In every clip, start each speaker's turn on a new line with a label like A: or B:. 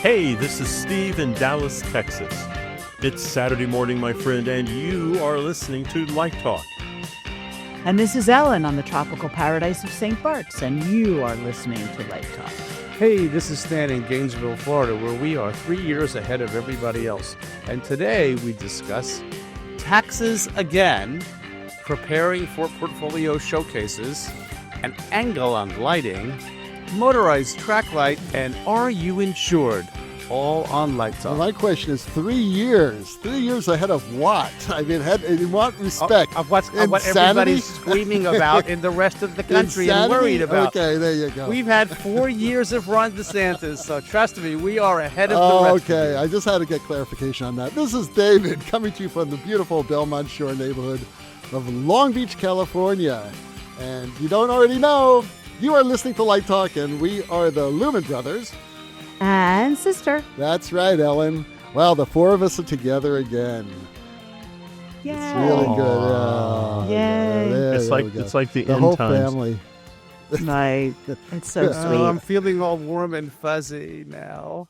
A: Hey, this is Steve in Dallas, Texas. It's Saturday morning, my friend, and you are listening to Light Talk.
B: And this is Ellen on the tropical paradise of St. Bart's, and you are listening to Light Talk.
C: Hey, this is Stan in Gainesville, Florida, where we are 3 years ahead of everybody else. And today we discuss taxes again, preparing for portfolio showcases, an angle on lighting, motorized track light, and are you insured? All on Light Talk.
D: Well, my question is 3 years. 3 years ahead of what? I mean, in what respect?
C: Of what everybody's screaming about in the rest of the country
D: Insanity?
C: and worried about.
D: Okay, there you go.
C: We've had 4 years of Ron DeSantis, so trust me, we are ahead of the rest.
D: Okay, I just had to get clarification on that. This is David coming to you from the beautiful Belmont Shore neighborhood of Long Beach, California. And you don't already know, you are listening to Light Talk, and we are the Lumen Brothers
B: and Sister.
D: That's right, Ellen. Well, the four of us are together again.
B: Yay.
D: It's really good.
B: Yay.
A: It's like the end
D: whole
A: times.
D: Family.
B: Right. It's so sweet.
C: I'm feeling all warm and fuzzy now.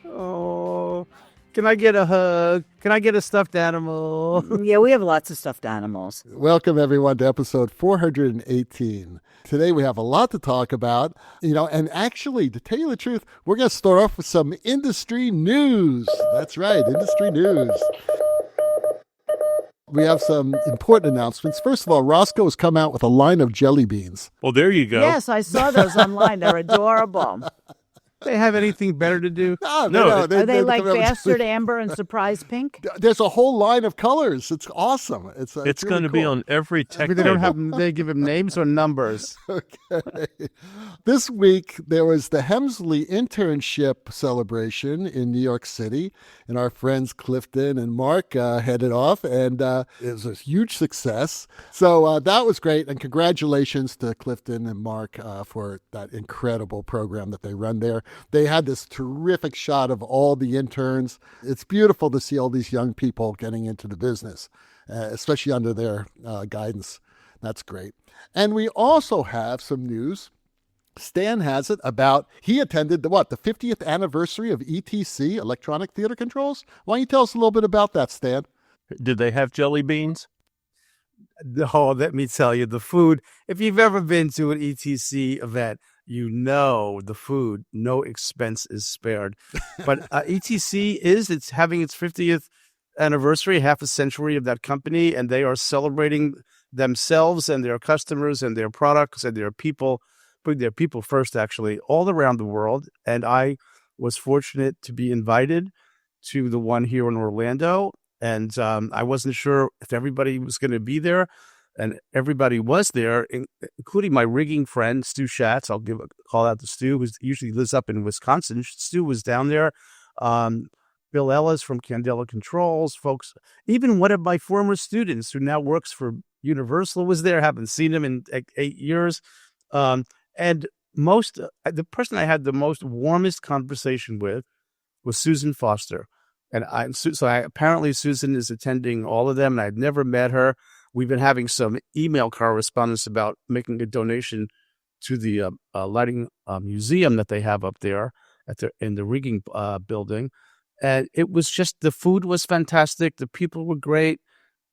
C: Oh, can I get a hug? Can I get a stuffed animal?
B: Yeah, we have lots of stuffed animals.
D: Welcome, everyone, to episode 418. Today, we have a lot to talk about, and actually, to tell you the truth, we're going to start off with some industry news. That's right, industry news. We have some important announcements. First of all, Roscoe has come out with a line of jelly beans.
A: Well, there you go.
B: Yes, I saw those online. They're adorable.
C: They have anything better to do?
A: No.
B: Are they like
D: come out with-
B: Bastard Amber and Surprise Pink?
D: There's a whole line of colors. It's awesome. It's
A: It's
D: really
A: going to be
D: cool.
A: on every tech
C: They don't
A: table.
C: have. They give them names or numbers.
D: Okay. This week, there was the Hemsley internship celebration in New York City, and our friends Clifton and Mark headed off, and it was a huge success. So that was great, and congratulations to Clifton and Mark for that incredible program that they run there. They had this terrific shot of all the interns. It's beautiful to see all these young people getting into the business, especially under their guidance. That's great. And we also have some news. Stan has it about, he attended the 50th anniversary of ETC, Electronic Theater Controls? Why don't you tell us a little bit about that, Stan?
A: Did they have jelly beans?
C: Oh, let me tell you, the food. If you've ever been to an ETC event, you know the food, no expense is spared. But ETC it's having its 50th anniversary, half a century of that company, and they are celebrating themselves and their customers and their products and their people, putting their people first, actually, all around the world. And I was fortunate to be invited to the one here in Orlando, and I wasn't sure if everybody was going to be there. And everybody was there, including my rigging friend, Stu Schatz. I'll give a call out to Stu, who usually lives up in Wisconsin. Stu was down there. Bill Ellis from Candela Controls, folks. Even one of my former students who now works for Universal was there. Haven't seen him in 8 years. And the person I had the most warmest conversation with was Susan Foster. And apparently Susan is attending all of them, and I've never met her. We've been having some email correspondence about making a donation to the lighting museum that they have up there in the rigging building. And it was just, the food was fantastic. The people were great.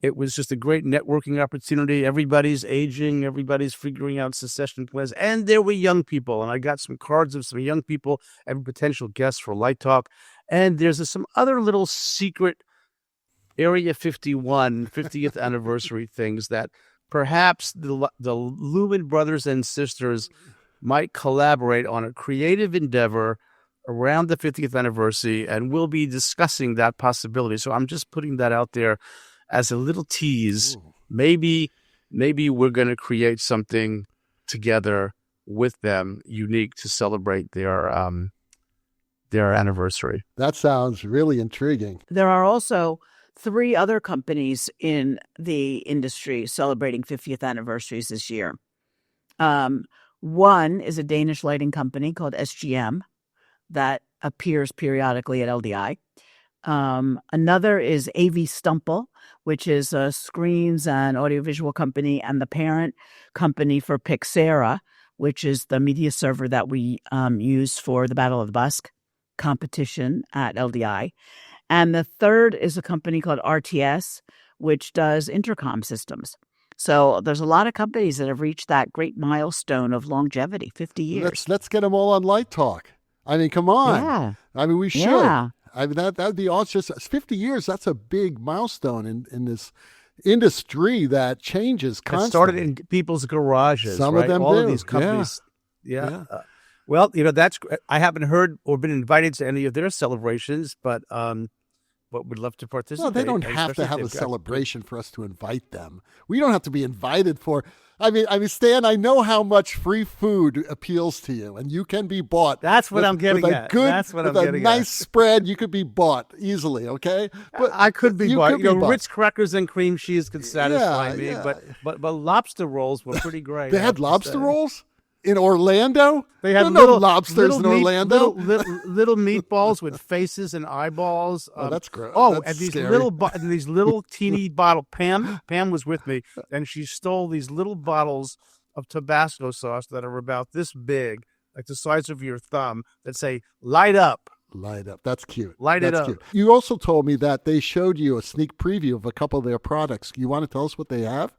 C: It was just a great networking opportunity. Everybody's aging. Everybody's figuring out succession plans. And there were young people. And I got some cards of some young people and potential guests for Light Talk. And there's some other little secret Area 51 50th anniversary things that perhaps the Lumen Brothers and Sisters might collaborate on a creative endeavor around the 50th anniversary, and we'll be discussing that possibility. So I'm just putting that out there as a little tease. Ooh. Maybe we're going to create something together with them unique to celebrate their anniversary.
D: That sounds really intriguing.
B: There are also 3 other companies in the industry celebrating 50th anniversaries this year. One is a Danish lighting company called SGM that appears periodically at LDI. Another is AV Stumple, which is a screens and audiovisual company, and the parent company for Pixera, which is the media server that we use for the Battle of the Basque competition at LDI. And the third is a company called RTS, which does intercom systems. So there's a lot of companies that have reached that great milestone of longevity, 50 years.
D: Let's get them all on Light Talk. I mean, come on.
B: Yeah.
D: I mean, we should.
B: Yeah.
D: I mean, that'd be awesome. Just 50 years, that's a big milestone in this industry that changes constantly.
C: It started in people's garages.
D: Some
C: right?
D: of them
C: All
D: do.
C: of these companies. Yeah.
D: Yeah.
C: Well, that's. I haven't heard or been invited to any of their celebrations, but would love to participate.
D: Well, they don't have to have a celebration for us to invite them. We don't have to be invited for. I mean, Stan, I know how much free food appeals to you, and you can be bought.
C: That's what I'm getting
D: with
C: at.
D: That's what I'm getting at. With a nice spread, you could be bought easily, okay?
C: But I could be bought.
D: Bought.
C: Ritz crackers and cream cheese could satisfy me, but lobster rolls were pretty great.
D: They had lobster rolls? In Orlando?
C: They had
D: no lobsters in Orlando.
C: Little meatballs with faces and eyeballs.
D: Oh, that's gross.
C: Oh,
D: that's
C: and
D: scary.
C: these little teeny bottle. Pam was with me, and she stole these little bottles of Tabasco sauce that are about this big, like the size of your thumb, that say "Light Up."
D: Light up. That's cute.
C: Light it up.
D: Cute. You also told me that they showed you a sneak preview of a couple of their products. You want to tell us what they have?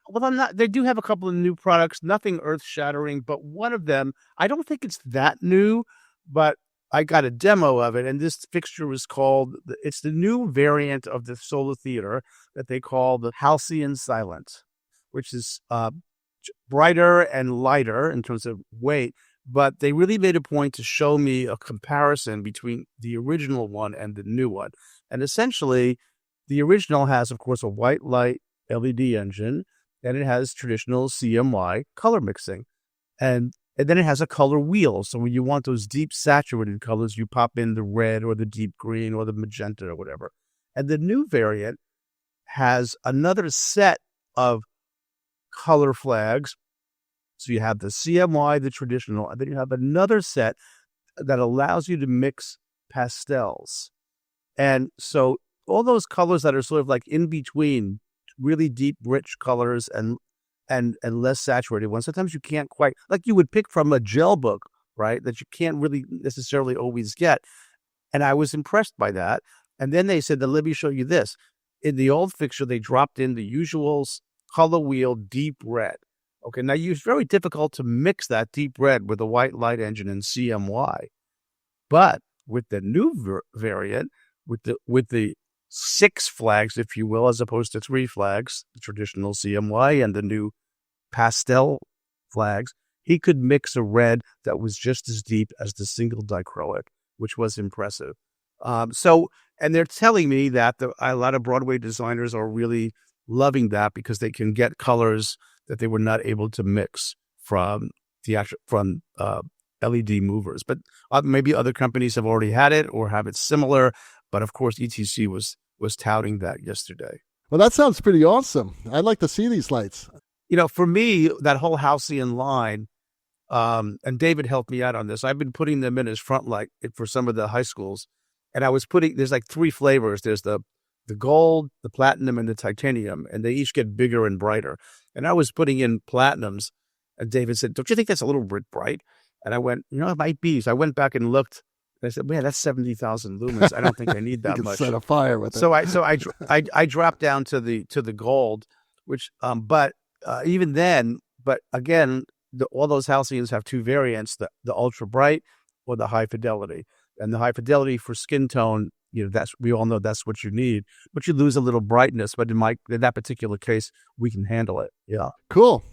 C: Well, they do have a couple of new products, nothing earth-shattering, but one of them, I don't think it's that new, but I got a demo of it, and this fixture was it's the new variant of the Solar Theater that they call the Halcyon Silent, which is brighter and lighter in terms of weight, but they really made a point to show me a comparison between the original one and the new one. And essentially, the original has, of course, a white light LED engine, and it has traditional CMY color mixing. And then it has a color wheel. So when you want those deep saturated colors, you pop in the red or the deep green or the magenta or whatever. And the new variant has another set of color flags. So you have the CMY, the traditional, and then you have another set that allows you to mix pastels. And so all those colors that are sort of like in between really deep, rich colors and less saturated ones. Sometimes you can't quite, like you would pick from a gel book, right, that you can't really necessarily always get. And I was impressed by that. And then they said, let me show you this. In the old fixture, they dropped in the usual color wheel deep red. Okay, now it's very difficult to mix that deep red with a white light engine and CMY. But with the new variant, with the 6 flags, if you will, as opposed to 3 flags, the traditional CMY and the new pastel flags, he could mix a red that was just as deep as the single dichroic, which was impressive. And they're telling me that a lot of Broadway designers are really loving that because they can get colors that they were not able to mix from LED movers. But maybe other companies have already had it or have it similar. But of course, ETC was touting that yesterday.
D: Well, that sounds pretty awesome. I'd like to see these lights.
C: For me, that whole Halcyon line, and David helped me out on this. I've been putting them in as front light for some of the high schools. And there's like 3 flavors. There's the gold, the platinum, and the titanium. And they each get bigger and brighter. And I was putting in platinums. And David said, don't you think that's a little bit bright? And I went, it might be. So I went back and looked. I said, man, that's 70,000 lumens. I don't think I need that
D: you
C: much.
D: Set a fire with it.
C: So I dropped down to the gold, which but even then, but again, all those Halcyons have 2 variants: the ultra bright or the high fidelity. And the high fidelity for skin tone, we all know that's what you need. But you lose a little brightness. But in that particular case, we can handle it. Yeah.
D: Cool.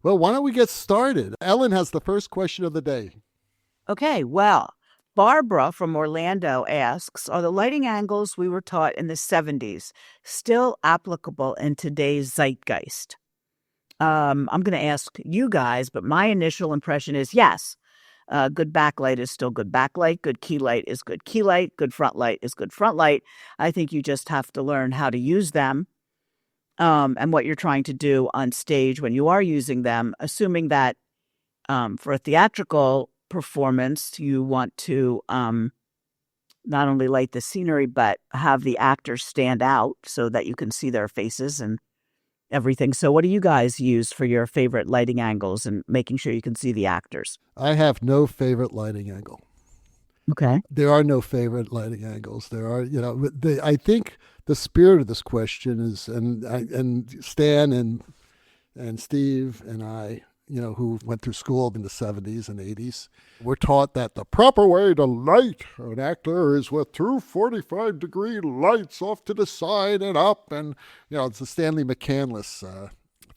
D: Well, why don't we get started? Ellen has the first question of the day.
B: Okay, well, Barbara from Orlando asks, are the lighting angles we were taught in the 70s still applicable in today's zeitgeist? I'm going to ask you guys, but my initial impression is yes. Good backlight is still good backlight. Good key light is good key light. Good front light is good front light. I think you just have to learn how to use them and what you're trying to do on stage when you are using them, assuming that for a theatrical performance, you want to not only light the scenery, but have the actors stand out so that you can see their faces and everything. So what do you guys use for your favorite lighting angles and making sure you can see the actors?
D: I have no favorite lighting angle.
B: Okay.
D: There are no favorite lighting angles. There are, I think the spirit of this question is, and Stan and Steve and I, who went through school in the 70s and 80s, were taught that the proper way to light an actor is with two 45-degree lights off to the side and up. And, it's the Stanley McCandless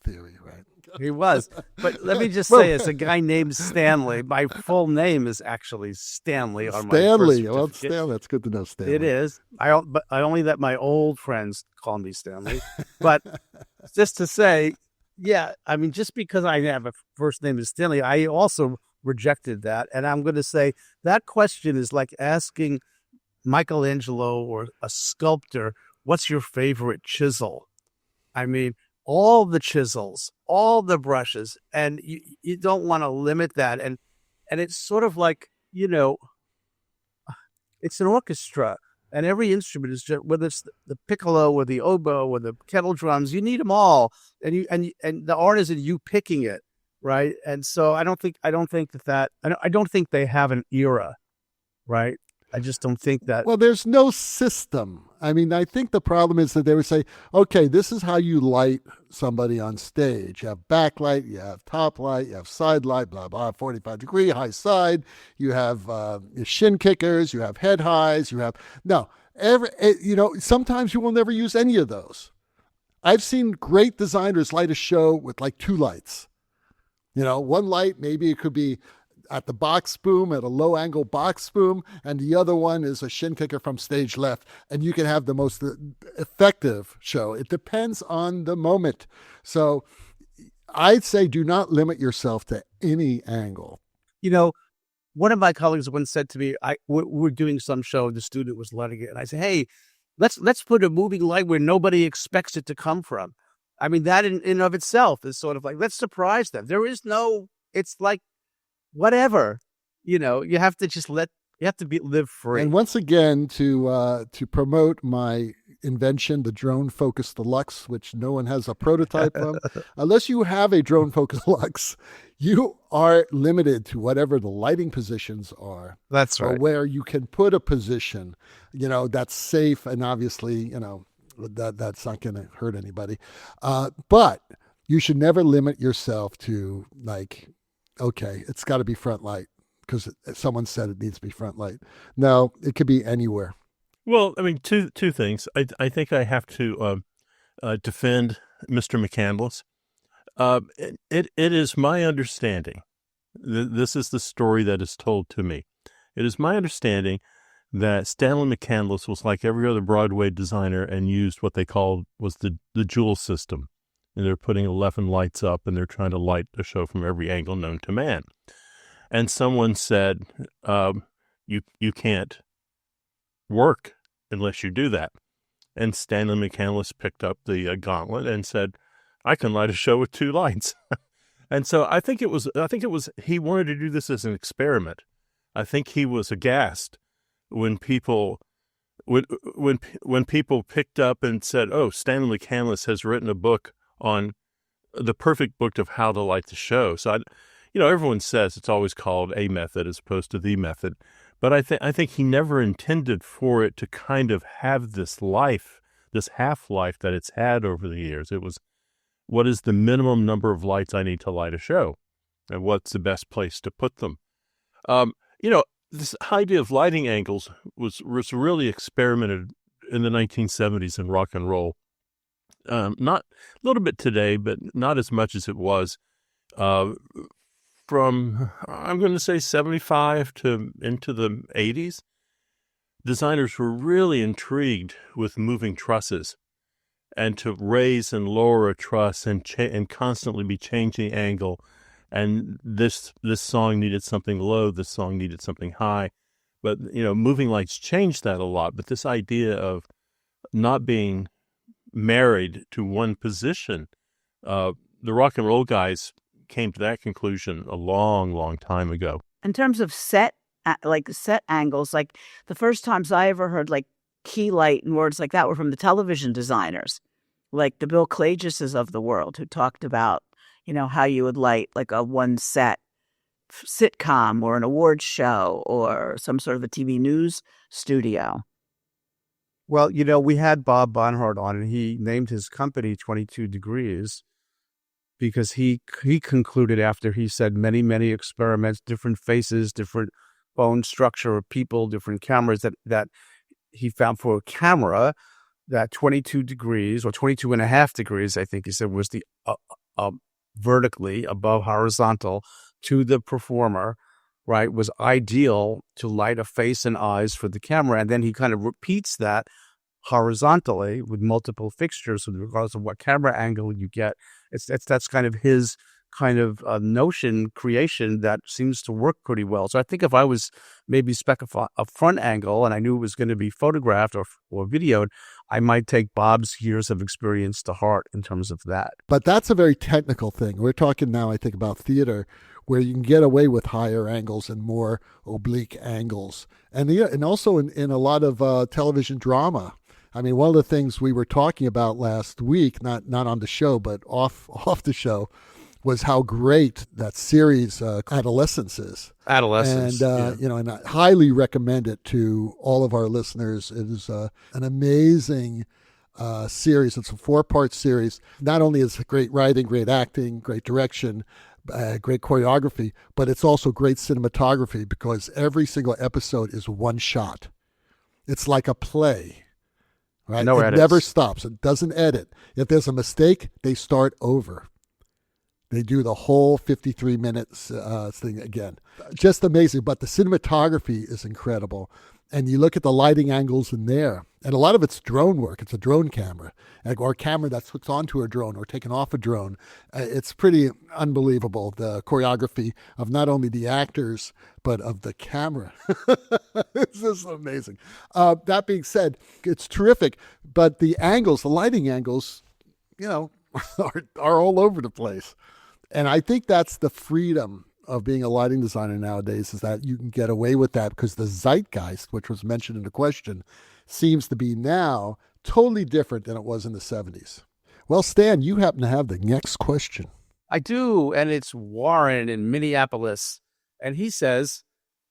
D: theory, right?
C: He was. But let me just say, as a guy named Stanley, my full name is actually Stanley on my birth
D: Stanley.
C: certificate.
D: Well, Stanley, that's good to know, Stanley.
C: It is. But I only let my old friends call me Stanley. But just to say, yeah, I mean, just because I have a first name is Stanley, I also rejected that. And I'm going to say that question is like asking Michelangelo or a sculptor, what's your favorite chisel? I mean, all the chisels, all the brushes, and you don't want to limit that. And it's sort of like, it's an orchestra, and every instrument is just, whether it's the piccolo or the oboe or the kettle drums, you need them all. And the art is in you picking it, right? And so I don't think they have an era, right? I just don't think that.
D: Well, there's no system. I mean, I think the problem is that they would say, okay, this is how you light somebody on stage. You have backlight, you have top light, you have side light, blah, blah, 45-degree, high side. You have your shin kickers, you have head highs, sometimes you will never use any of those. I've seen great designers light a show with like two lights. One light, maybe it could be at the box boom, at a low angle box boom, and the other one is a shin kicker from stage left, and you can have the most effective show. It depends on the moment. So I'd say do not limit yourself to any angle.
C: One of my colleagues once said to me, we're doing some show, the student was lighting it, and I said, hey, let's put a moving light where nobody expects it to come from. I mean, that in of itself is sort of like, let's surprise them. There is no, it's like, whatever, you have to just live free.
D: And once again, to promote my invention, the Drone Focus Deluxe, which no one has a prototype of, unless you have a Drone Focus Deluxe, you are limited to whatever the lighting positions are.
C: That's right.
D: Or where you can put a position, that's safe, and obviously, that's not going to hurt anybody. But you should never limit yourself to like, okay, it's got to be front light because someone said it needs to be front light. No, it could be anywhere.
A: Well, I mean, two things. I think I have to defend Mr. McCandless. It is my understanding. This is the story that is told to me. It is my understanding that Stanley McCandless was like every other Broadway designer and used what they called was the Joule system. And they're putting 11 lights up, and they're trying to light a show from every angle known to man. And someone said, you can't work unless you do that. And Stanley McCandless picked up the gauntlet and said, I can light a show with two lights. And so I think it was he wanted to do this as an experiment. I think he was aghast when people when people picked up and said, oh, Stanley McCandless has written a book on the perfect book of how to light the show. So, everyone says it's always called a method as opposed to the method. But I think he never intended for it to kind of have this life, this half-life that it's had over the years. It was, what is the minimum number of lights I need to light a show? And what's the best place to put them? This idea of lighting angles was really experimented in the 1970s in rock and roll. Not a little bit today, but not as much as it was from, I'm going to say 75 to into the 80s. Designers were really intrigued with moving trusses and to raise and lower a truss and constantly be changing the angle. And this song needed something low, this song needed something high. But, moving lights changed that a lot. But this idea of not being married to one position, the rock and roll guys came to that conclusion a long, long time ago.
B: In terms of set angles, like the first times I ever heard like key light and words like that were from the television designers, like the Bill Klageses of the world, who talked about, how you would light like a one set sitcom or an awards show or some sort of a TV news studio.
C: Well, we had Bob Barnhart on, and he named his company 22 Degrees because he concluded after he said many, many experiments, different faces, different bone structure of people, different cameras, that he found for a camera that 22 degrees or 22 and a half degrees, I think he said, was the vertically above horizontal to the performer, right, was ideal to light a face and eyes for the camera. And then he kind of repeats that horizontally with multiple fixtures regardless of what camera angle you get. That's kind of his kind of notion creation that seems to work pretty well. So I think if I was maybe spec a front angle and I knew it was going to be photographed or videoed, I might take Bob's years of experience to heart in terms of that.
D: But that's a very technical thing. We're talking now, I think, about theater, where you can get away with higher angles and more oblique angles. And also in a lot of television drama. I mean, one of the things we were talking about last week, not on the show, but off the show, was how great that series Adolescence is.
C: Adolescence.
D: And, and I highly recommend it to all of our listeners. It is an amazing series. It's a 4-part series. Not only is it great writing, great acting, great direction, great choreography, but it's also great cinematography because every single episode is one shot. It's like a play. Right?
C: No
D: it
C: edits.
D: Never stops. It doesn't edit. If there's a mistake, they start over. They do the whole 53 minutes thing again. Just amazing. But the cinematography is incredible. And you look at the lighting angles in there, and a lot of it's drone work. It's a drone camera, or a camera that's hooked onto a drone or taken off a drone. It's pretty unbelievable, the choreography of not only the actors, but of the camera. It's just amazing. That being said, it's terrific. But the angles, the lighting angles, are all over the place. And I think that's the freedom of being a lighting designer nowadays, is that you can get away with that because the zeitgeist, which was mentioned in the question, seems to be now totally different than it was in the 70s. Well, Stan, you happen to have the next question.
C: I do, and it's Warren in Minneapolis. And he says,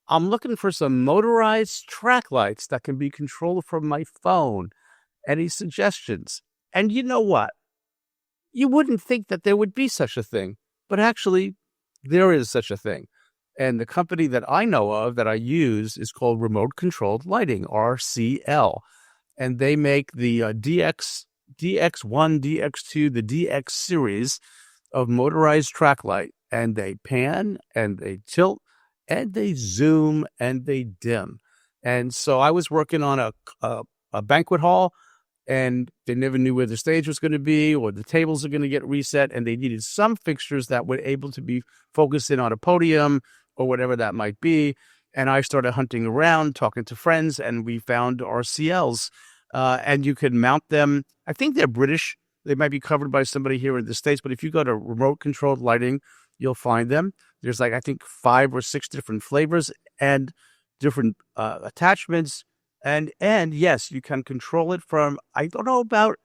C: I'm looking for some motorized track lights that can be controlled from my phone. Any suggestions? And you know what? You wouldn't think that there would be such a thing, but actually there is such a thing. And the company that I know of that I use is called Remote Controlled Lighting, RCL. And they make the DX1, DX2, the DX series of motorized track light. And they pan and they tilt and they zoom and they dim. And so I was working on a banquet hall, and they never knew where the stage was going to be or the tables are going to get reset. And they needed some fixtures that were able to be focused in on a podium or whatever that might be. And I started hunting around, talking to friends, and we found RCLs. And you can mount them. I think they're British. They might be covered by somebody here in the States. But if you go to Remote Controlled Lighting, you'll find them. There's I think 5 or 6 different flavors and different attachments. And yes, you can control it from, I don't know about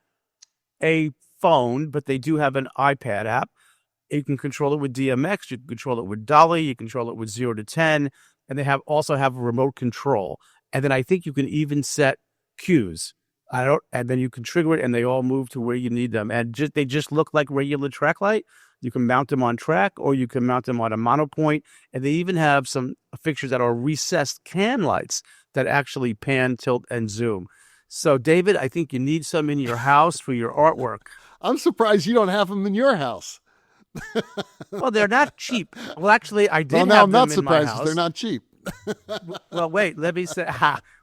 C: a phone, but they do have an iPad app. You can control it with DMX. You can control it with Dolly. You can control it with 0 to 10. And they also have a remote control. And then I think you can even set cues. And then you can trigger it, and they all move to where you need them. And they just look like regular track light. You can mount them on track, or you can mount them on a monopoint. And they even have some fixtures that are recessed can lights that actually pan, tilt, and zoom. So, David, I think you need some in your house for your artwork.
D: I'm surprised you don't have them in your house.
C: Well, they're not cheap. Well, actually, I did
D: well, now
C: have
D: I'm
C: them
D: not
C: in
D: surprised
C: my house.
D: they're not cheap.
C: Well, wait, let me say.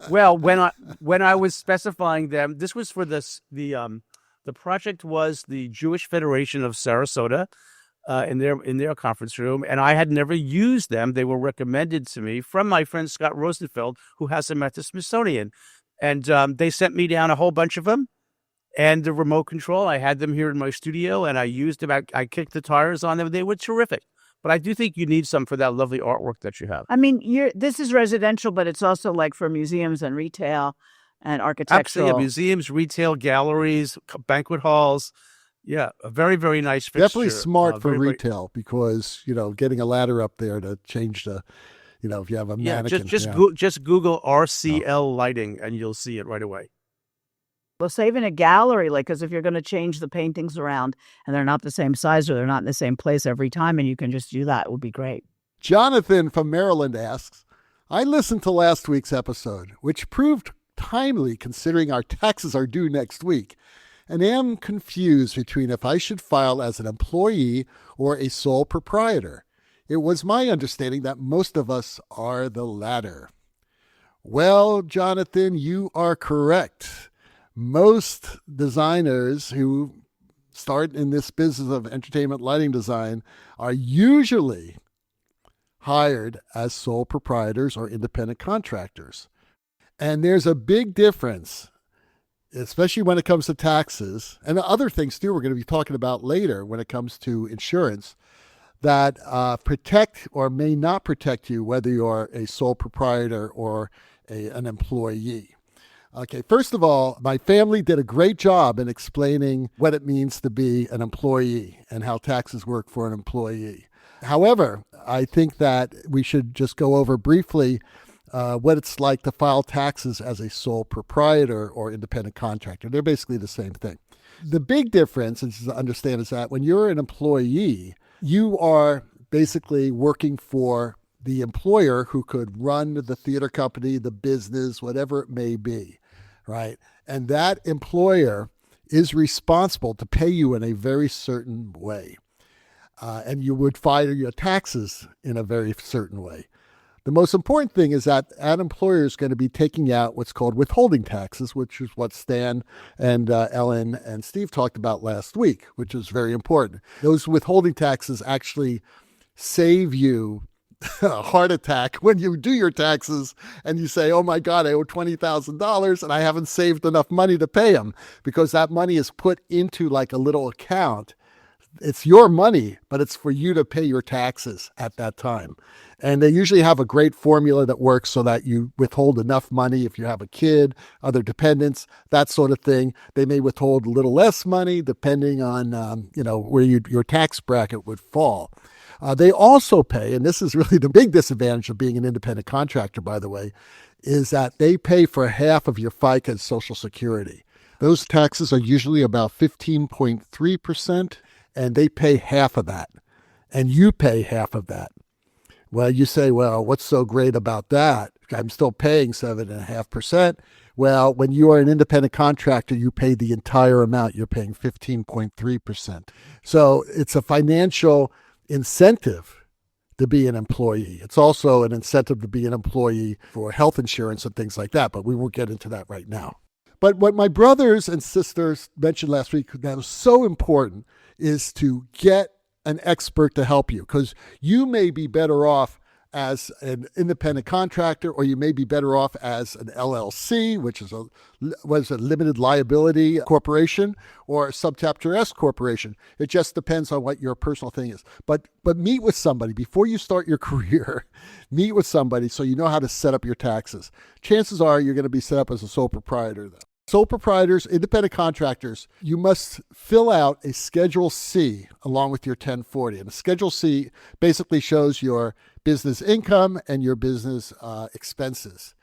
C: Well, when I was specifying them, this was for the project was the Jewish Federation of Sarasota, in their conference room, and I had never used them. They were recommended to me from my friend Scott Rosenfeld, who has them at the Smithsonian, and they sent me down a whole bunch of them. And the remote control, I had them here in my studio, and I used them. I kicked the tires on them. They were terrific. But I do think you need some for that lovely artwork that you have.
B: I mean, this is residential, but it's also like for museums and retail and architectural.
C: Absolutely, museums, retail, galleries, banquet halls. Yeah, a very, very nice fixture.
D: Definitely smart for
C: very, very-
D: retail because, getting a ladder up there to change the, if you have a
C: yeah,
D: mannequin.
C: just Google RCL lighting and you'll see it right away.
B: Well, save in a gallery, because if you're going to change the paintings around and they're not the same size or they're not in the same place every time, and you can just do that, it would be great.
D: Jonathan from Maryland asks, I listened to last week's episode, which proved timely considering our taxes are due next week, and am confused between if I should file as an employee or a sole proprietor. It was my understanding that most of us are the latter. Well, Jonathan, you are correct. Most designers who start in this business of entertainment lighting design are usually hired as sole proprietors or independent contractors. And there's a big difference, especially when it comes to taxes and other things too we're going to be talking about later when it comes to insurance, that protect or may not protect you whether you're a sole proprietor or an employee. Okay, first of all, my family did a great job in explaining what it means to be an employee and how taxes work for an employee. However, I think that we should just go over briefly what it's like to file taxes as a sole proprietor or independent contractor. They're basically the same thing. The big difference, and to understand, is that when you're an employee, you are basically working for the employer who could run the theater company, the business, whatever it may be, right? And that employer is responsible to pay you in a very certain way. And you would file your taxes in a very certain way. The most important thing is that an employer is going to be taking out what's called withholding taxes, which is what Stan and Ellen and Steve talked about last week, which is very important. Those withholding taxes actually save you a heart attack when you do your taxes and you say, oh my God, I owe $20,000 and I haven't saved enough money to pay them, because that money is put into like a little account. It's your money, but it's for you to pay your taxes at that time. And they usually have a great formula that works so that you withhold enough money if you have a kid, other dependents, that sort of thing. They may withhold a little less money depending on, where your tax bracket would fall. They also pay, and this is really the big disadvantage of being an independent contractor, by the way, is that they pay for half of your FICA and Social Security. Those taxes are usually about 15.3%. And they pay half of that, and you pay half of that. Well, you say, well, what's so great about that? I'm still paying 7.5%. Well, when you are an independent contractor, you pay the entire amount. You're paying 15.3%. So it's a financial incentive to be an employee. It's also an incentive to be an employee for health insurance and things like that, but we won't get into that right now. But what my brothers and sisters mentioned last week that was so important is to get an expert to help you, because you may be better off as an independent contractor, or you may be better off as an LLC, which is a limited liability corporation, or a subchapter S corporation. It just depends on what your personal thing is. But meet with somebody before you start your career. Meet with somebody so you know how to set up your taxes. Chances are you're going to be set up as a sole proprietor, though. Sole proprietors, independent contractors, you must fill out a Schedule C along with your 1040. And a Schedule C basically shows your business income and your business expenses.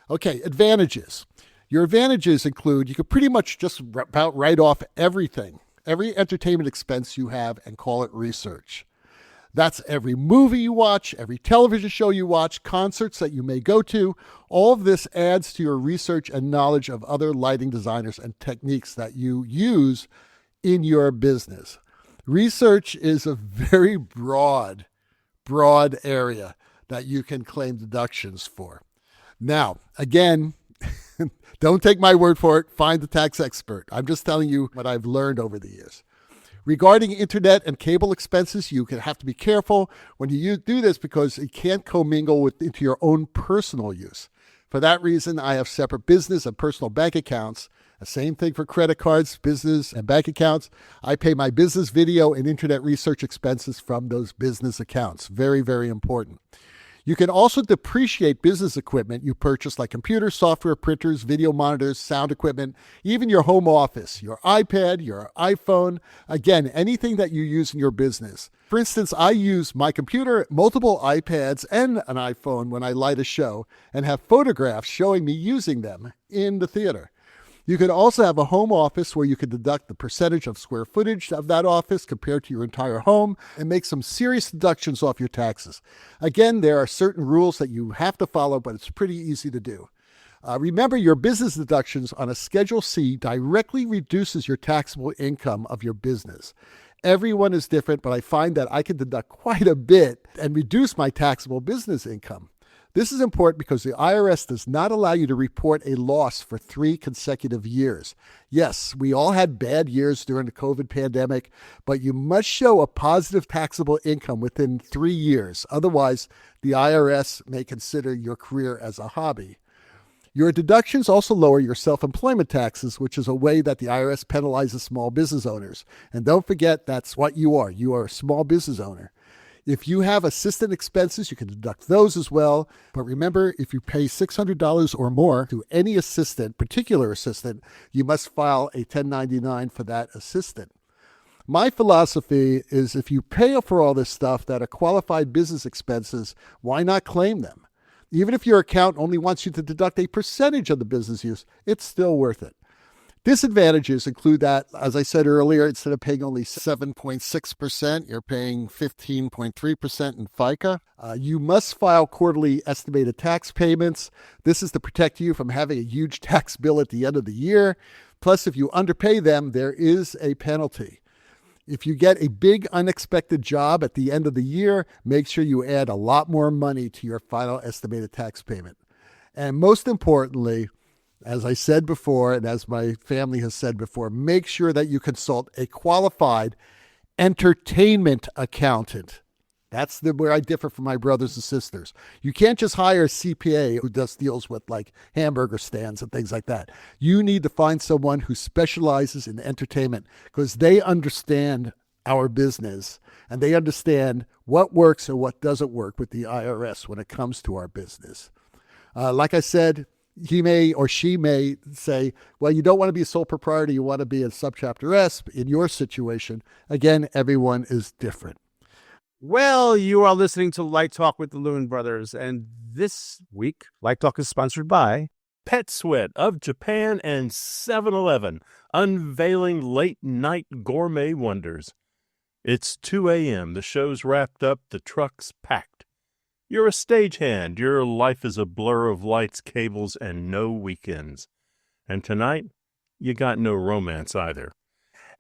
D: Okay, advantages. Your advantages include you could pretty much just about write off everything, every entertainment expense you have, and call it research. That's every movie you watch, every television show you watch, concerts that you may go to. All of this adds to your research and knowledge of other lighting designers and techniques that you use in your business. Research is a very broad area that you can claim deductions for. Now, again, don't take my word for it. Find the tax expert. I'm just telling you what I've learned over the years. Regarding internet and cable expenses, you can have to be careful when you do this because it can't commingle into your own personal use. For that reason, I have separate business and personal bank accounts. The same thing for credit cards, business and bank accounts. I pay my business video and internet research expenses from those business accounts. Very, very important. You can also depreciate business equipment you purchase, like computers, software, printers, video monitors, sound equipment, even your home office, your iPad, your iPhone, again, anything that you use in your business. For instance, I use my computer, multiple iPads, and an iPhone when I light a show and have photographs showing me using them in the theater. You could also have a home office where you could deduct the percentage of square footage of that office compared to your entire home and make some serious deductions off your taxes. Again, there are certain rules that you have to follow, but it's pretty easy to do. Remember, your business deductions on a Schedule C directly reduces your taxable income of your business. Everyone is different, but I find that I can deduct quite a bit and reduce my taxable business income. This is important because the IRS does not allow you to report a loss for 3 consecutive years. Yes, we all had bad years during the COVID pandemic, but you must show a positive taxable income within 3 years. Otherwise, the IRS may consider your career as a hobby. Your deductions also lower your self-employment taxes, which is a way that the IRS penalizes small business owners. And don't forget, that's what you are. You are a small business owner. If you have assistant expenses, you can deduct those as well. But remember, if you pay $600 or more to any assistant, particular assistant, you must file a 1099 for that assistant. My philosophy is if you pay for all this stuff that are qualified business expenses, why not claim them? Even if your account only wants you to deduct a percentage of the business use, it's still worth it. Disadvantages include that, as I said earlier, instead of paying only 7.6%, you're paying 15.3% in FICA. You must file quarterly estimated tax payments. This is to protect you from having a huge tax bill at the end of the year. Plus, if you underpay them, there is a penalty. If you get a big unexpected job at the end of the year, make sure you add a lot more money to your final estimated tax payment. And most importantly, as I said before, and as my family has said before, make sure that you consult a qualified entertainment accountant. That's where I differ from my brothers and sisters. You can't just hire a CPA who deals with like hamburger stands and things like that. You need to find someone who specializes in entertainment because they understand our business and they understand what works and what doesn't work with the IRS when it comes to our business. Like I said, he may or she may say, well, you don't want to be a sole proprietor, you want to be a subchapter S. In your situation, again, everyone is different.
C: Well, you are listening to Light Talk with the Lumen Brothers, and this week, Light Talk is sponsored by
A: Pet Sweat of Japan and 7-Eleven, unveiling late night gourmet wonders. It's 2 a.m., the show's wrapped up, the truck's packed. You're a stagehand. Your life is a blur of lights, cables, and no weekends. And tonight, you got no romance either.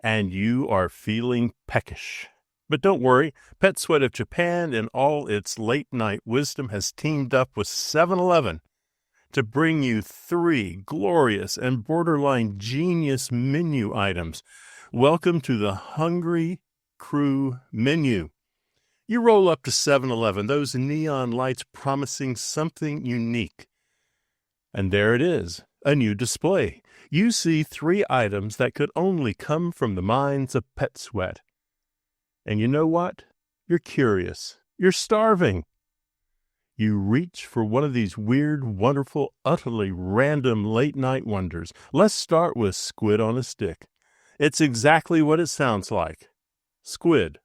A: And you are feeling peckish. But don't worry, Pet Sweat of Japan in all its late-night wisdom has teamed up with 7-Eleven to bring you 3 glorious and borderline genius menu items. Welcome to the Hungry Crew menu. You roll up to 7-Eleven, those neon lights promising something unique. And there it is, a new display. You see 3 items that could only come from the minds of Pet Sweat. And you know what? You're curious. You're starving. You reach for one of these weird, wonderful, utterly random late-night wonders. Let's start with squid on a stick. It's exactly what it sounds like. Squid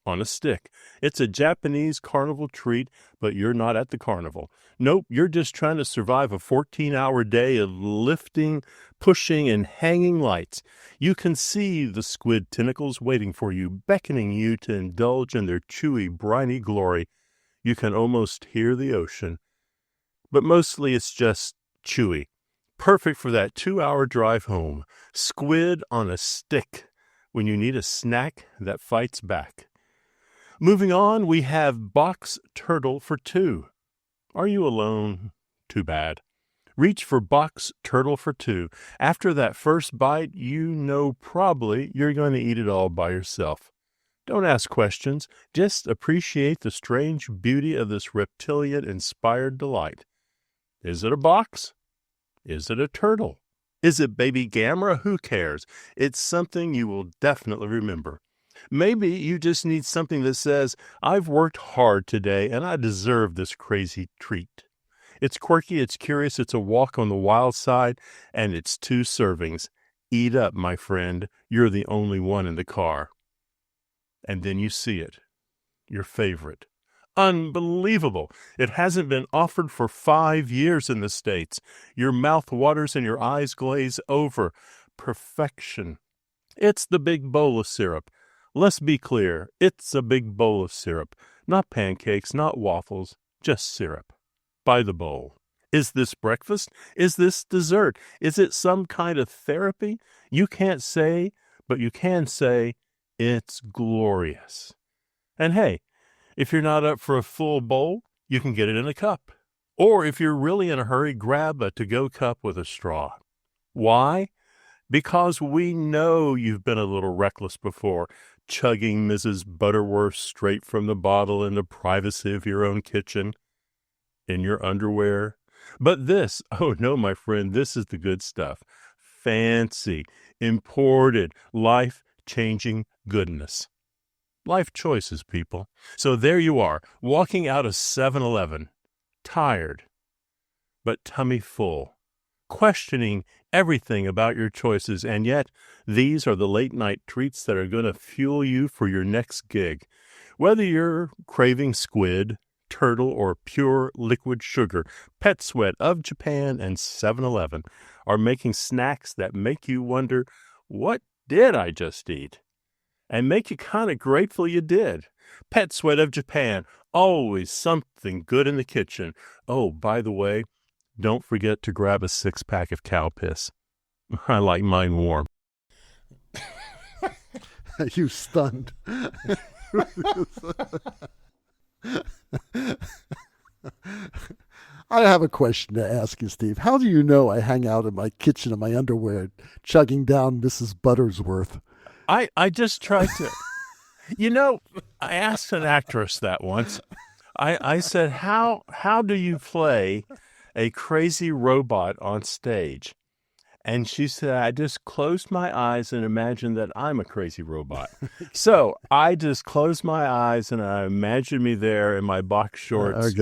A: on a stick. It's a Japanese carnival treat, but you're not at the carnival. Nope, you're just trying to survive a 14-hour day of lifting, pushing, and hanging lights. You can see the squid tentacles waiting for you, beckoning you to indulge in their chewy, briny glory. You can almost hear the ocean. But mostly it's just chewy. Perfect for that 2-hour drive home. Squid on a stick when you need a snack that fights back. Moving on, we have box turtle for 2. Are you alone? Too bad. Reach for box turtle for 2. After that first bite, you know probably you're going to eat it all by yourself. Don't ask questions. Just appreciate the strange beauty of this reptilian-inspired delight. Is it a box? Is it a turtle? Is it baby Gamera? Who cares? It's something you will definitely remember. Maybe you just need something that says, I've worked hard today and I deserve this crazy treat. It's quirky, it's curious, it's a walk on the wild side, and it's 2 servings. Eat up, my friend. You're the only one in the car. And then you see it. Your favorite. Unbelievable. It hasn't been offered for 5 years in the States. Your mouth waters and your eyes glaze over. Perfection. It's the big bowl of syrup. Let's be clear. It's a big bowl of syrup. Not pancakes, not waffles, just syrup. By the bowl. Is this breakfast? Is this dessert? Is it some kind of therapy? You can't say, but you can say, it's glorious. And hey, if you're not up for a full bowl, you can get it in a cup. Or if you're really in a hurry, grab a to-go cup with a straw. Why? Because we know you've been a little reckless before, chugging Mrs. Butterworth straight from the bottle in the privacy of your own kitchen, in your underwear. But this, oh no, my friend, this is the good stuff. Fancy, imported, life-changing goodness. Life choices, people. So there you are, walking out of 7-Eleven, tired, but tummy full, questioning everything about your choices, and yet these are the late-night treats that are going to fuel you for your next gig. Whether you're craving squid, turtle, or pure liquid sugar, Pet Sweat of Japan and 7-Eleven are making snacks that make you wonder, what did I just eat? And make you kind of grateful you did. Pet Sweat of Japan, always something good in the kitchen. Oh, by the way, don't forget to grab a 6-pack of cow piss. I like mine warm.
D: You stunned. I have a question to ask you, Steve. How do you know I hang out in my kitchen in my underwear, chugging down Mrs. Buttersworth?
A: I just tried to, I asked an actress that once. I said, how do you play a crazy robot on stage? And she said, I just closed my eyes and imagined that I'm a crazy robot. So I just closed my eyes and I imagined me there in my box shorts,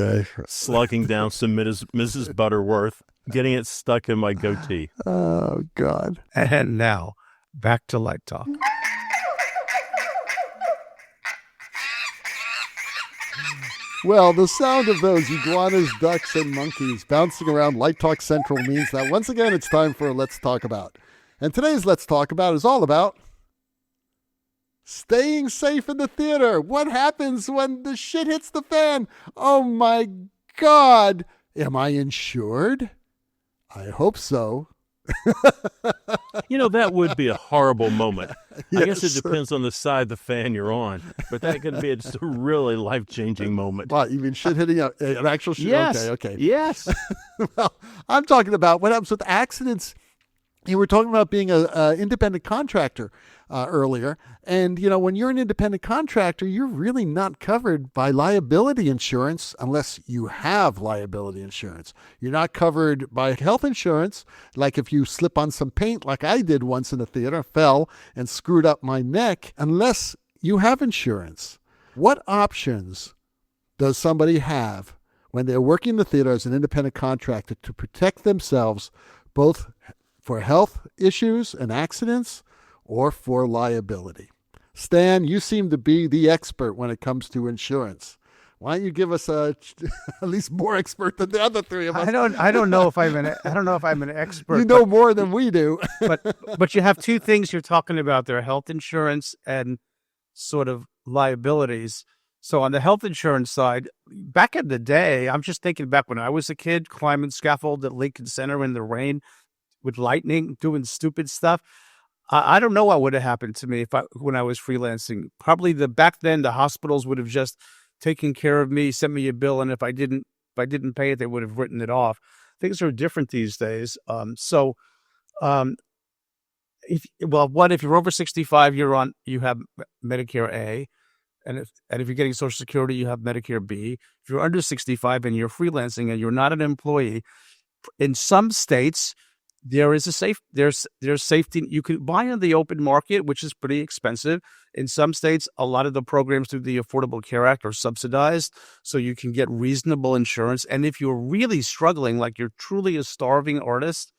A: slugging down some Mrs. Butterworth, getting it stuck in my goatee.
D: Oh, God.
C: And now, back to Light Talk.
D: Well, the sound of those iguanas, ducks, and monkeys bouncing around Light Talk Central means that once again it's time for Let's Talk About. And today's Let's Talk About is all about staying safe in the theater. What happens when the shit hits the fan? Oh my God. Am I insured? I hope so.
A: That would be a horrible moment.
D: Yes,
A: I guess it depends on the side of the fan you're on, but that could be just a really life-changing moment.
D: What, you mean shit hitting an actual shit?
A: Yes.
D: Okay.
A: Yes.
D: Well, I'm talking about what happens with accidents. You were talking about being an independent contractor earlier. And, when you're an independent contractor, you're really not covered by liability insurance unless you have liability insurance. You're not covered by health insurance, like if you slip on some paint like I did once in the theater, fell and screwed up my neck, unless you have insurance. What options does somebody have when they're working in the theater as an independent contractor to protect themselves both for health issues and accidents or for liability? Stan, you seem to be the expert when it comes to insurance. Why don't you give us at least more expert than the other three of us?
C: I don't know if I'm an expert.
D: You know more than we do.
C: but you have two things you're talking about there: health insurance and sort of liabilities. So on the health insurance side, back in the day, I'm just thinking back when I was a kid, climbing scaffold at Lincoln Center in the rain with lightning, doing stupid stuff. I don't know what would have happened to me when I was freelancing. Probably back then the hospitals would have just taken care of me, sent me a bill, and if I didn't pay it, they would have written it off. Things are different these days. If you're over 65, you have Medicare A, and if you're getting Social Security, you have Medicare B. If you're under 65 and you're freelancing and you're not an employee, in some states there is there's safety. You can buy on the open market, which is pretty expensive. In some states, a lot of the programs through the Affordable Care Act are subsidized, so you can get reasonable insurance. And if you're really struggling, like you're truly a starving artist,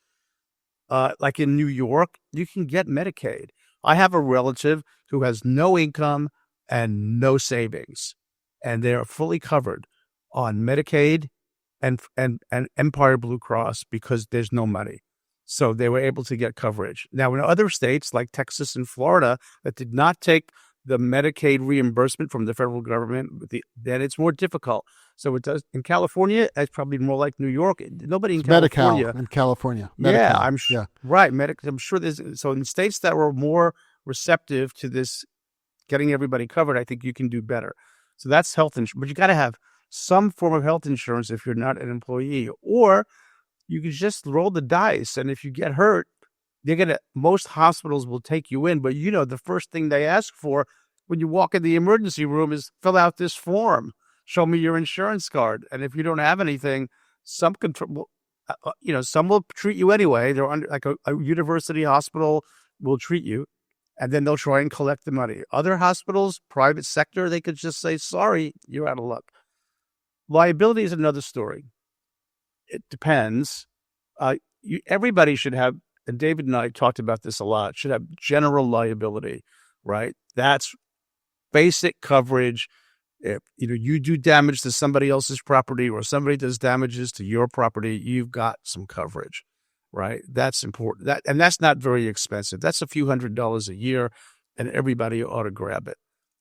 C: like in New York, you can get Medicaid. I have a relative who has no income and no savings, and they're fully covered on Medicaid and Empire Blue Cross because there's no money. So they were able to get coverage. Now, in other states like Texas and Florida that did not take the Medicaid reimbursement from the federal government, then it's more difficult. So it does in California. It's probably more like New York. Nobody in California.
D: Medi-Cal in California.
C: Yeah,
D: Medi-Cal.
C: right. I'm sure there's. So in states that were more receptive to this, getting everybody covered, I think you can do better. So that's health insurance, but you got to have some form of health insurance if you're not an employee, or you can just roll the dice. And if you get hurt, most hospitals will take you in. But the first thing they ask for when you walk in the emergency room is fill out this form. Show me your insurance card. And if you don't have anything, some will treat you anyway. They're under like a university hospital will treat you, and then they'll try and collect the money. Other hospitals, private sector, they could just say, sorry, you're out of luck. Liability is another story. It depends. Everybody should have, and David and I talked about this a lot, should have general liability, right? That's basic coverage. If you do damage to somebody else's property or somebody does damages to your property, you've got some coverage, right? That's important. And that's not very expensive. That's a few $100s a year, and everybody ought to grab it.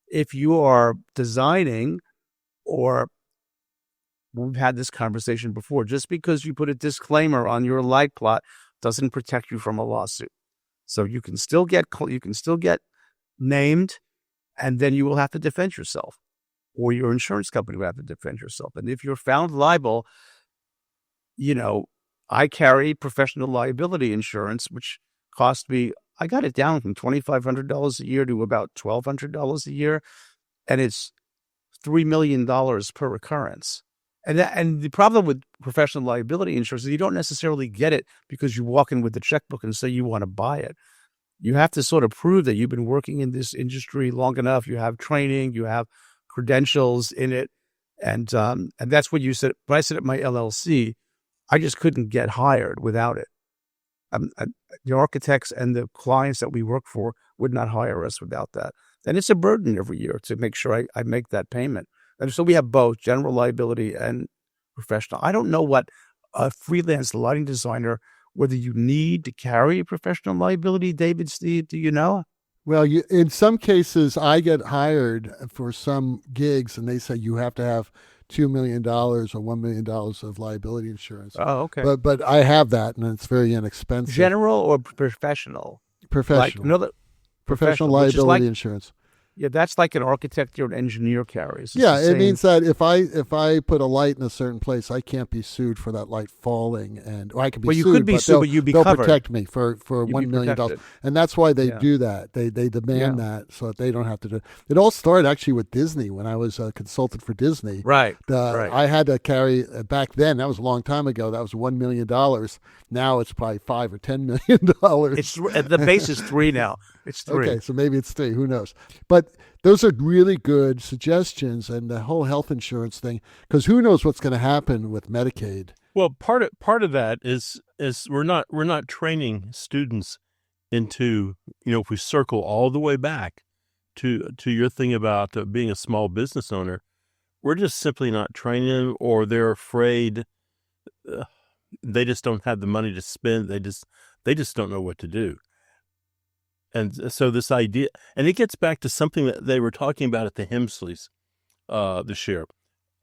C: If you are designing, or we've had this conversation before, just because you put a disclaimer on your light plot doesn't protect you from a lawsuit. So you can still get named, and then you will have to defend yourself, or your insurance company will have to defend yourself. And if you're found liable, I carry professional liability insurance, which cost me, I got it down from $2,500 a year to about $1,200 a year, and it's $3 million per occurrence. And the problem with professional liability insurance is you don't necessarily get it because you walk in with the checkbook and say you want to buy it. You have to sort of prove that you've been working in this industry long enough. You have training, you have credentials in it, and that's what you said. When I said at my LLC, I just couldn't get hired without it. The architects and the clients that we work for would not hire us without that. And it's a burden every year to make sure I make that payment. And so we have both general liability and professional. I don't know what a freelance lighting designer, whether you need to carry professional liability. David, Steve, do you know?
D: Well, in some cases, I get hired for some gigs, and they say you have to have $2 million or $1 million of liability insurance.
C: Oh, okay.
D: But I have that, and it's very inexpensive.
C: General or professional?
D: Professional. Professional liability insurance.
C: Yeah, that's like an architect or an engineer carries.
D: It means that if I put a light in a certain place, I can't be sued for that light falling, or I could be sued.
C: You could be sued, but you'd be covered.
D: They'll protect me for $1 million, and that's why they do that. They demand that so that they don't have to do. It all started actually with Disney when I was a consultant for Disney.
C: Right.
D: I had to carry back then. That was a long time ago. That was $1 million. Now it's probably $5 or $10 million.
C: It's the base is 3 now. It's 3.
D: Okay, so maybe it's 3. Who knows? But those are really good suggestions, and the whole health insurance thing, because who knows what's going to happen with Medicaid.
A: Well, part of that is we're not training students into, if we circle all the way back to your thing about being a small business owner, we're just simply not training them, or they're afraid. They just don't have the money to spend. They just don't know what to do. And so this idea, and it gets back to something that they were talking about at the Hemsleys this year.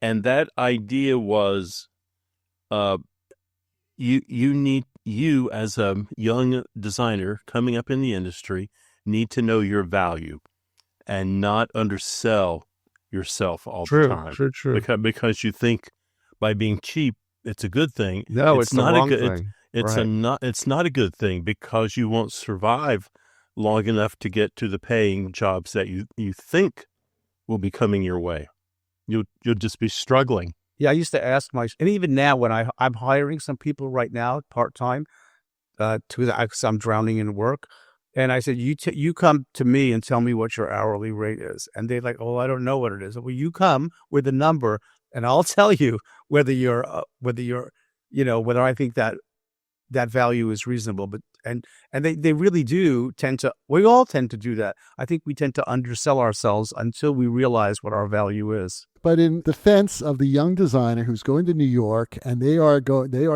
A: And that idea was, you as a young designer coming up in the industry need to know your value and not undersell yourself all the time.
C: True.
A: Because you think by being cheap, it's a good thing.
C: No, it's not a good thing.
A: It's not a good thing, because you won't survive long enough to get to the paying jobs that you think will be coming your way. You'll just be struggling.
C: Yeah, I used to ask and even now when I'm hiring some people right now part-time, because I'm drowning in work. And I said, you come to me and tell me what your hourly rate is. And they're like, oh, I don't know what it is. Well, you come with a number and I'll tell you whether I think that value is reasonable. But and they really do we all tend to do that. I think we tend to undersell ourselves until we realize what our value is.
D: But in defense of the young designer who's going to New York, and they are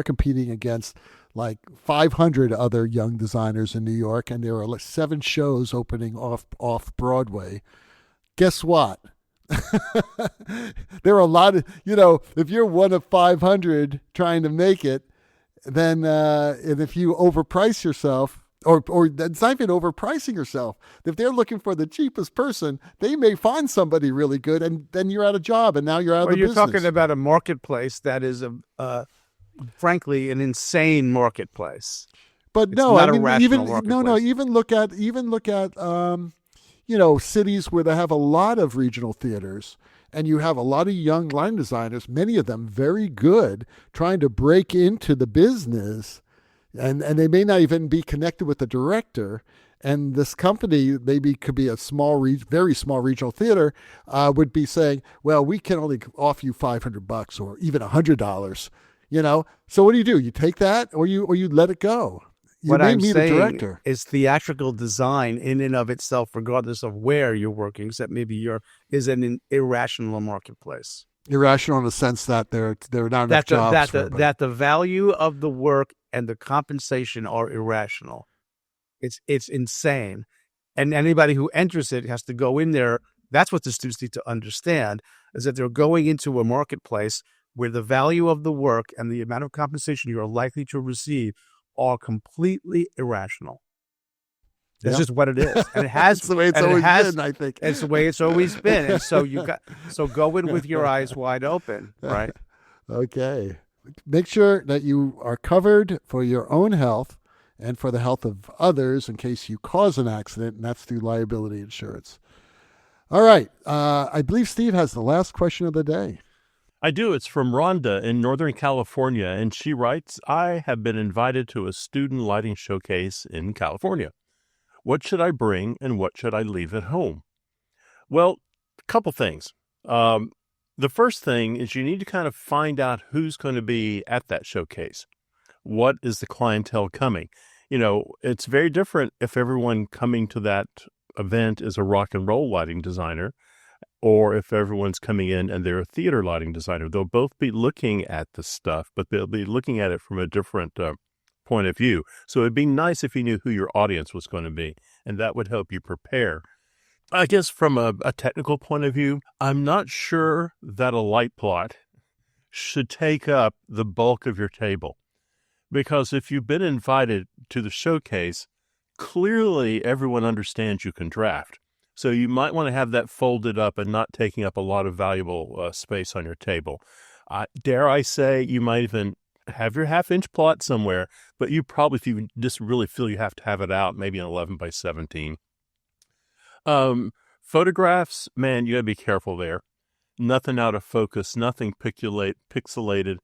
D: competing against like 500 other young designers in New York, and there are like 7 shows opening off Broadway. Guess what? There are a lot of, if you're one of 500 trying to make it, then and if you overprice yourself, or it's not even overpricing yourself. If they're looking for the cheapest person, they may find somebody really good, and then you're out of job, and now you're out of the business.
C: You're talking about a marketplace that is frankly, an insane marketplace.
D: But
C: it's not a rational marketplace.
D: Even look at cities where they have a lot of regional theaters, and you have a lot of young line designers, many of them very good, trying to break into the business, and they may not even be connected with the director. And this company maybe could be a very small regional theater, would be saying, well, we can only offer you $500 or even $100. So what do? You take that, or you let it go. You
C: what
D: may
C: I'm
D: meet
C: saying
D: a director.
C: Is theatrical design in and of itself, regardless of where you're working, except maybe is an irrational marketplace.
D: Irrational in the sense that there are not enough jobs.
C: That the value of the work and the compensation are irrational. It's insane, and anybody who enters it has to go in there. That's what the students need to understand, is that they're going into a marketplace where the value of the work and the amount of compensation you are likely to receive are completely irrational. That's just what it is. And it has
D: That's the way it's always been, I think.
C: It's the way it's always been. And so go in with your eyes wide open, right?
D: Okay. Make sure that you are covered for your own health and for the health of others in case you cause an accident, and that's through liability insurance. All right. I believe Steve has the last question of the day.
A: I do. It's from Rhonda in Northern California, and she writes, I have been invited to a student lighting showcase in California. What should I bring and what should I leave at home? Well, a couple things. The first thing is you need to kind of find out who's going to be at that showcase. What is the clientele coming? It's very different if everyone coming to that event is a rock and roll lighting designer, or if everyone's coming in and they're a theater lighting designer. They'll both be looking at the stuff, but they'll be looking at it from a different point of view. So it'd be nice if you knew who your audience was going to be, and that would help you prepare. I guess from a technical point of view, I'm not sure that a light plot should take up the bulk of your table. Because if you've been invited to the showcase, clearly everyone understands you can draft. So you might want to have that folded up and not taking up a lot of valuable space on your table. Dare I say, you might even have your half-inch plot somewhere, but you probably, if you just really feel you have to have it out, maybe an 11 by 17. Photographs, man, you got to be careful there. Nothing out of focus, nothing pixelated.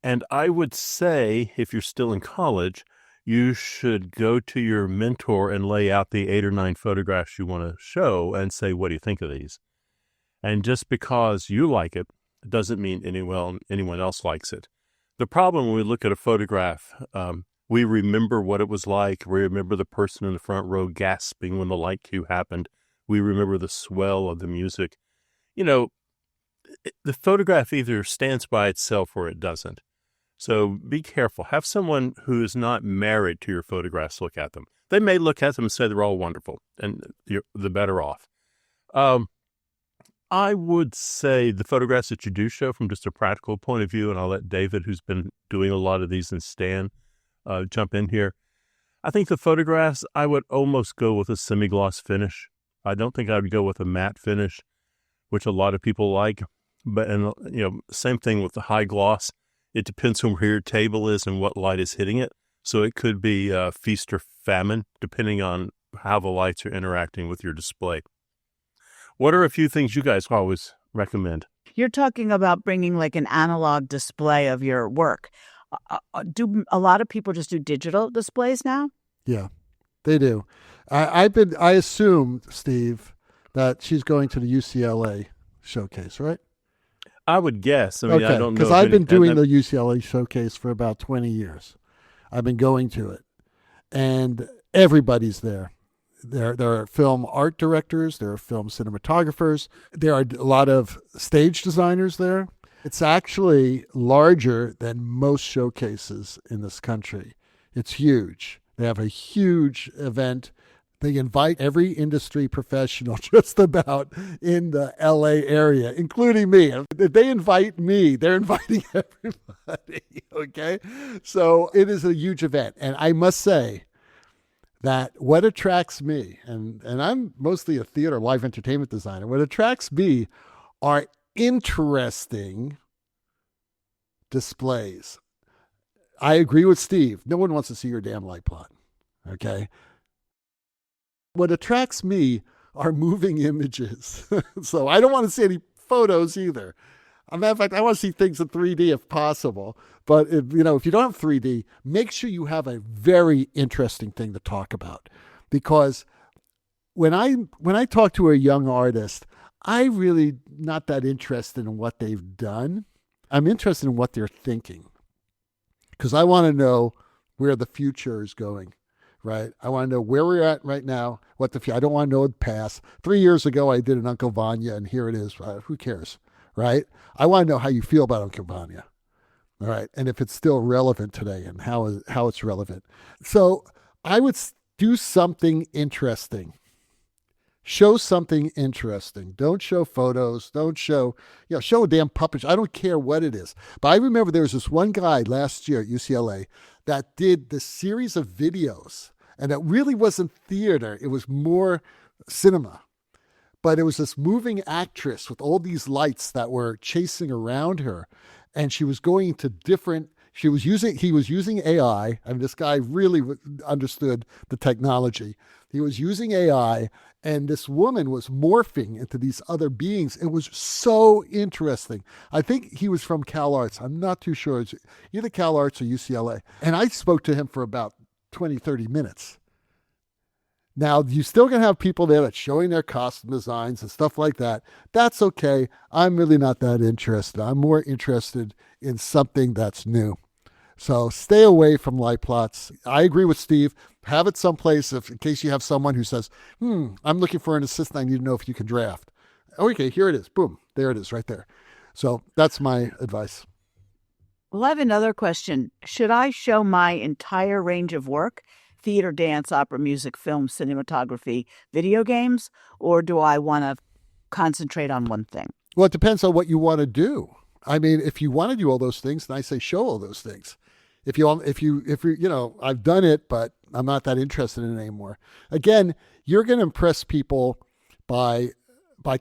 A: And I would say, if you're still in college, you should go to your mentor and lay out the 8 or 9 photographs you want to show and say, what do you think of these? And just because you like it doesn't mean anyone else likes it. The problem when we look at a photograph, we remember what it was like. We remember the person in the front row gasping when the light cue happened. We remember the swell of the music. The photograph either stands by itself or it doesn't. So be careful. Have someone who is not married to your photographs look at them. They may look at them and say they're all wonderful, and you're the better off. I would say the photographs that you do show from just a practical point of view, and I'll let David, who's been doing a lot of these, and Stan jump in here. I think the photographs, I would almost go with a semi-gloss finish. I don't think I would go with a matte finish, which a lot of people like. But same thing with the high gloss. It depends on where your table is and what light is hitting it. So it could be feast or famine, depending on how the lights are interacting with your display. What are a few things you guys always recommend?
B: You're talking about bringing like an analog display of your work. Do a lot of people just do digital displays now?
D: Yeah, they do. I assume, Steve, that she's going to the UCLA showcase, right?
A: I would guess. I mean, I
D: Okay,
A: don't know.
D: because I've been doing the UCLA showcase for about 20 years. I've been going to it, and everybody's there. There are film art directors, there are film cinematographers, there are a lot of stage designers there. It's actually larger than most showcases in this country. It's huge. They have a huge event. They invite every industry professional just about in the LA area, including me. If they invite me, they're inviting everybody, okay? So it is a huge event. And I must say that what attracts me, and I'm mostly a theater live entertainment designer, what attracts me are interesting displays. I agree with Steve. No one wants to see your damn light plot, okay? What attracts me are moving images. So I don't want to see any photos either. As a matter of fact, I want to see things in 3D if possible. But if you don't have 3D, make sure you have a very interesting thing to talk about. Because when I talk to a young artist, I really not that interested in what they've done. I'm interested in what they're thinking. Because I want to know where the future is going. Right? I want to know where we're at right now, what the future. I don't want to know the past. 3 years ago, I did an Uncle Vanya, and here it is. Who cares? Right? I want to know how you feel about Uncle Vanya. All right. And if it's still relevant today and how it's relevant. So I would do something interesting. Show something interesting. Don't show photos. Don't show a damn puppet. I don't care what it is. But I remember there was this one guy last year at UCLA that did this series of videos. And it really wasn't theater. It was more cinema. But it was this moving actress with all these lights that were chasing around her. And she was going to he was using AI. I mean, this guy really understood the technology. He was using AI, and this woman was morphing into these other beings. It was so interesting. I think he was from Cal Arts. I'm not too sure. It's either Cal Arts or UCLA. And I spoke to him for about 20, 30 minutes. Now, you're still going to have people there that's showing their costume designs and stuff like that. That's okay. I'm really not that interested. I'm more interested in something that's new. So stay away from light plots. I agree with Steve. Have it someplace in case you have someone who says, I'm looking for an assistant. I need to know if you can draft. Okay, here it is. Boom. There it is right there. So that's my advice.
B: Well, I have another question. Should I show my entire range of work? Theater, dance, opera, music, film, cinematography, video games, or do I want to concentrate on one thing?
D: Well, it depends on what you want to do. I mean, if you want to do all those things, then I say show all those things. If you I've done it, but I'm not that interested in it anymore. Again, you're going to impress people by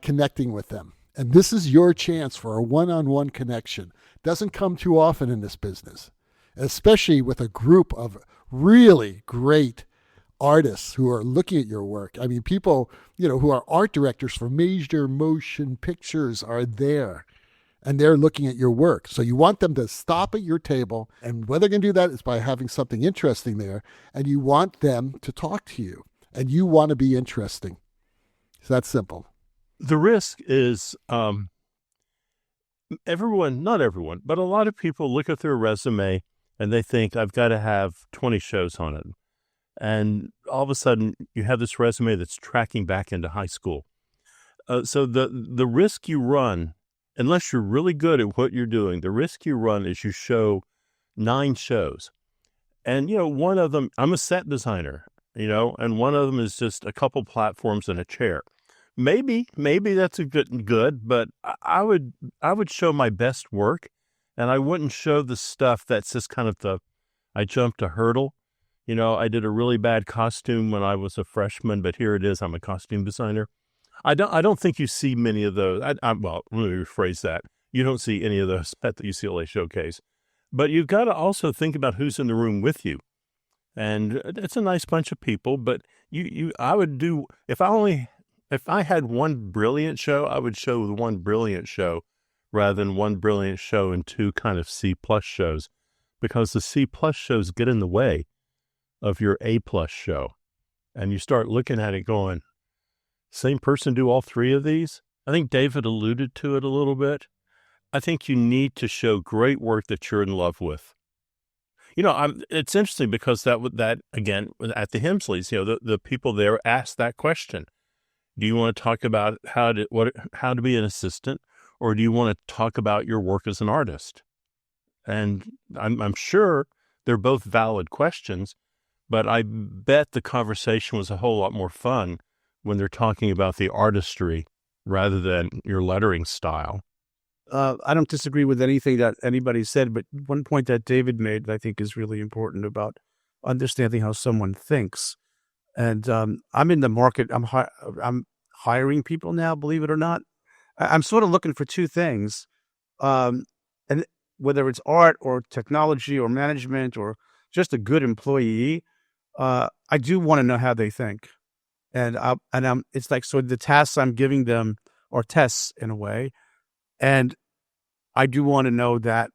D: connecting with them. And this is your chance for a one-on-one connection. Doesn't come too often in this business, especially with a group of really great artists who are looking at your work. I mean, people, who are art directors for major motion pictures are there, and they're looking at your work. So you want them to stop at your table, and whether they can do that is by having something interesting there, and you want them to talk to you, and you want to be interesting. It's that simple.
A: The risk is not everyone, but a lot of people look at their resume and they think, I've got to have 20 shows on it. And all of a sudden, you have this resume that's tracking back into high school. So the risk you run, unless you're really good at what you're doing, the risk you run is you show 9 shows. And, one of them, I'm a set designer, and one of them is just a couple platforms and a chair. Maybe that's a good, but I would show my best work. And I wouldn't show the stuff that's just kind of I jumped a hurdle. I did a really bad costume when I was a freshman, but here it is. I'm a costume designer. I don't think you see many of those. Well, let me rephrase that. You don't see any of those at the UCLA showcase. But you've got to also think about who's in the room with you. And it's a nice bunch of people, but I would do, if I had one brilliant show, I would show the one brilliant show rather than one brilliant show and 2 kind of C+ shows, because the C+ shows get in the way of your A+ show. And you start looking at it going, same person do all three of these? I think David alluded to it a little bit. I think you need to show great work that you're in love with. It's interesting because that again, at the Hemsleys, the people there asked that question. Do you want to talk about how to be an assistant, or do you want to talk about your work as an artist? And I'm sure they're both valid questions, but I bet the conversation was a whole lot more fun when they're talking about the artistry rather than your lettering style.
C: I don't disagree with anything that anybody said, but one point that David made that I think is really important about understanding how someone thinks. And I'm in the market. I'm hiring people now, believe it or not. I'm sort of looking for two things, and whether it's art or technology or management or just a good employee, I do want to know how they think. And it's like, so the tasks I'm giving them are tests in a way. And I do want to know that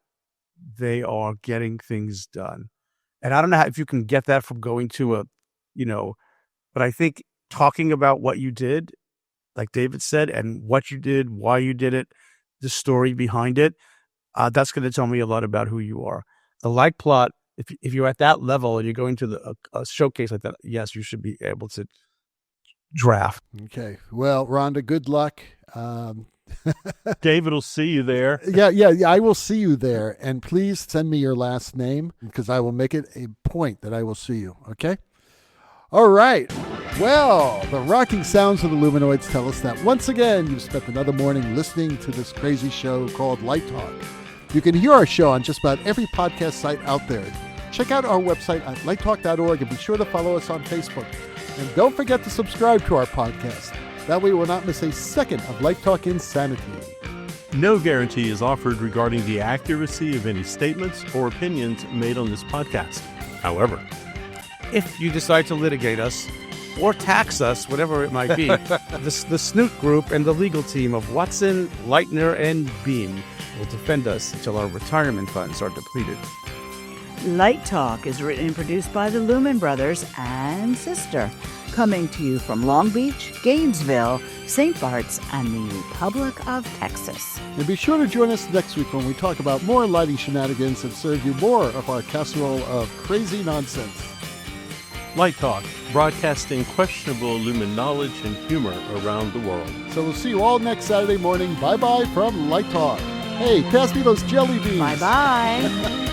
C: they are getting things done. And I don't know if you can get that from going to but I think talking about what you did, like David said, and what you did, why you did it, the story behind it, that's going to tell me a lot about who you are. The like plot, if you're at that level and you're going to a showcase like that, yes, you should be able to draft.
D: Okay. Well, Rhonda, good luck.
A: David will see you there.
D: Yeah, I will see you there. And please send me your last name because I will make it a point that I will see you. Okay? All right. Well, the rocking sounds of the Luminoids tell us that once again, you've spent another morning listening to this crazy show called Light Talk. You can hear our show on just about every podcast site out there. Check out our website at lighttalk.org and be sure to follow us on Facebook. And don't forget to subscribe to our podcast. That way you will not miss a second of Light Talk insanity.
A: No guarantee is offered regarding the accuracy of any statements or opinions made on this podcast. However,
C: if you decide to litigate us or tax us, whatever it might be, the Snoot Group and the legal team of Watson, Leitner, and Beam will defend us until our retirement funds are depleted.
B: Light Talk is written and produced by the Lumen Brothers and Sister, coming to you from Long Beach, Gainesville, St. Bart's, and the Republic of Texas.
D: And be sure to join us next week when we talk about more lighting shenanigans and serve you more of our casserole of crazy nonsense.
A: Light Talk, broadcasting questionable Lumen knowledge and humor around the world.
D: So we'll see you all next Saturday morning. Bye-bye from Light Talk. Hey, pass me those jelly beans.
B: Bye-bye.